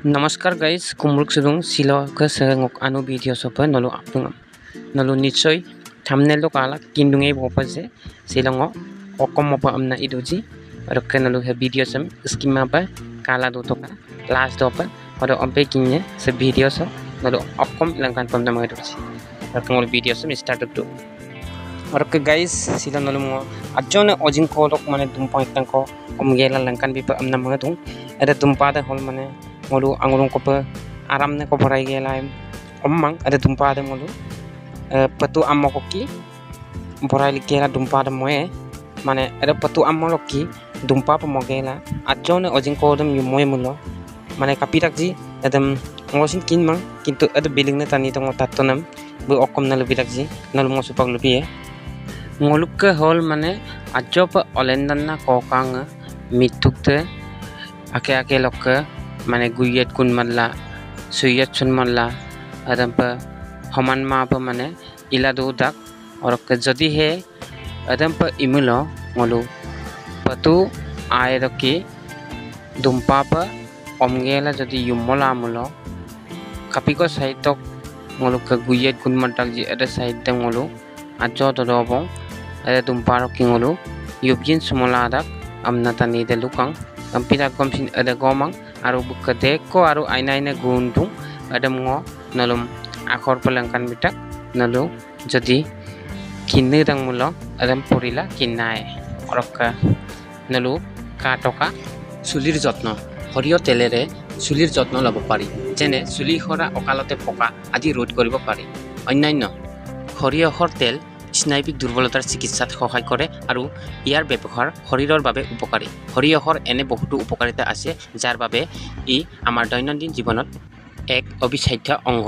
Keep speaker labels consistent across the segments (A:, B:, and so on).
A: नमस्कार गाइस कुमरुक सुदुं सिलो के सेंगक आनु video soap नलु आपदुं नलु निश्चय थंबनेल तो काला किंदुंगे बोपजे सिलंगो ओकम मोप अमना इदुजी रखे नलु हे वीडियो सम स्कीमा पर काला दो तो का लास्ट दो पर और अबे किन्ने से वीडियो सो नलु ओकम लंकान पमना मगदुजी रखे मोर वीडियो सम स्टार्ट टू और के गाइस सिला नलु मो अजोने ओजिन को लोक माने दुंपा इतंको अमगेला लंकान भी अमना मगदुं अरे दुंपा दे होल माने मोलू अंगुरों को पर आराम ने को भराई गया लाइम अम्मंग अरे दुंपा दे मोलू पतु अम्मो को की भराई लिखेला दुंपा दे मोए माने अरे पतु अम्मो लोग की दुंपा पर मोगेला अज्जो ने ओजिंग को दम युमोए मुलो माने कापिरक जी अदम मोसिन किन मंग किंतु अद बिलिंग ने तनी तो मोतातो नम बु ओकम न लुबिरक जी नल मो सुपक लुबिए मोलुक के होल माने अज्जो पर ओलेंदन्ना कोकांग मितुकते आके आके लोग माने गुयत कुन मल्ला सुयत सुन मल्ला अदम पर हमान मा पर माने इला दो दाक और जदी है अदम पर इमुलो मोलू पतु आए रखी दुंपा पर ओमगेला जदी युमोला मुलो कपिको साइड तक मोलू के गुयत कुन मल्टाक जी अदे साइड तक मोलू अजो तो दोबों अदे दुंपा रखी मोलू युबजिन सुमोला दाक अमना तनी दे लुकांग कंपिरा कमसिन अदे गोमंग आरो बुकते को आरो आइना आइना गुंटू अदमो नलुम आखर पलंकान बिटक नलु जदि किन्ने दंग मुलो अदम पुरिला किन्नाय अरक्का नलु काटका चुलिर যত্ন हरियो तेलेरे चुलिर যত্ন লব পাৰি যেনে চুলি খৰা অকালতে পকা আদি ৰোধ কৰিব পাৰি অন্যান্য হৰিয়হৰ তেল স্নায়বিক দুৰ্বলতাৰ চিকিৎসাত সহায় কৰে আৰু ইয়াৰ ব্যৱহাৰ শৰীৰৰ বাবে উপকাৰী হৰিয়হৰ এনে বহুতো উপকাৰিতা আছে যাৰ বাবে ই আমাৰ দৈনন্দিন জীৱনত এক অবিচ্ছেদ্য অংগ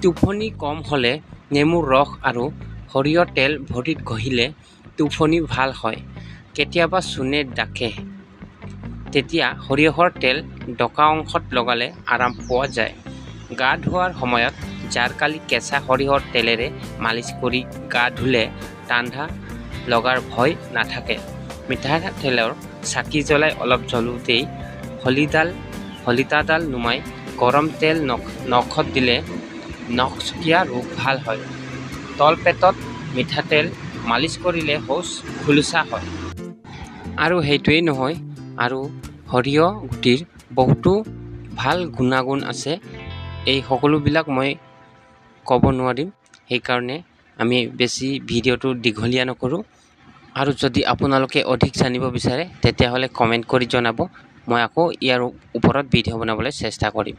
A: টোপনি কম হলে নেমুৰ ৰস আৰু হৰিয়ৰ তেল ভৰিত ঘহিলে টোপনি ভাল হয় কেতিয়াবা চুনে ডাকে তেতিয়া হৰিয়হৰ তেল ডকা অংশত লগালে আৰাম পোৱা যায় গা ধোৱাৰ সময়ত জাৰকালি কেঁচা হৰিহৰ তেলেৰে মালিচ কৰি গা ধুলে টান্ধা লগাৰ ভয় নাথাকে মিঠাতেলৰ চাকি জ্বলাই অলপ জ্বলোতেই হলিতাডাল নুমাই গৰম তেল নখত দিলে নখচুকীয়া ৰোগ ভাল হয় তলপেটত মিঠাতেল মালিচ কৰিলে শৌচ খোলোচা হয় আৰু সেইটোৱেই নহয় আৰু হৰিয় গুটিৰ বহুতো ভাল গুণাগুণ আছে এই সকলোবিলাক মই ক'ব নোৱাৰিম সেইকাৰণে আমি বেছি ভিডিঅ'টো দীঘলীয়া নকৰোঁ আৰু যদি আপোনালোকে অধিক জানিব বিচাৰে তেতিয়াহ'লে কমেণ্ট কৰি জনাব মই আকৌ ইয়াৰ ওপৰত ভিডিঅ' বনাবলৈ চেষ্টা কৰিম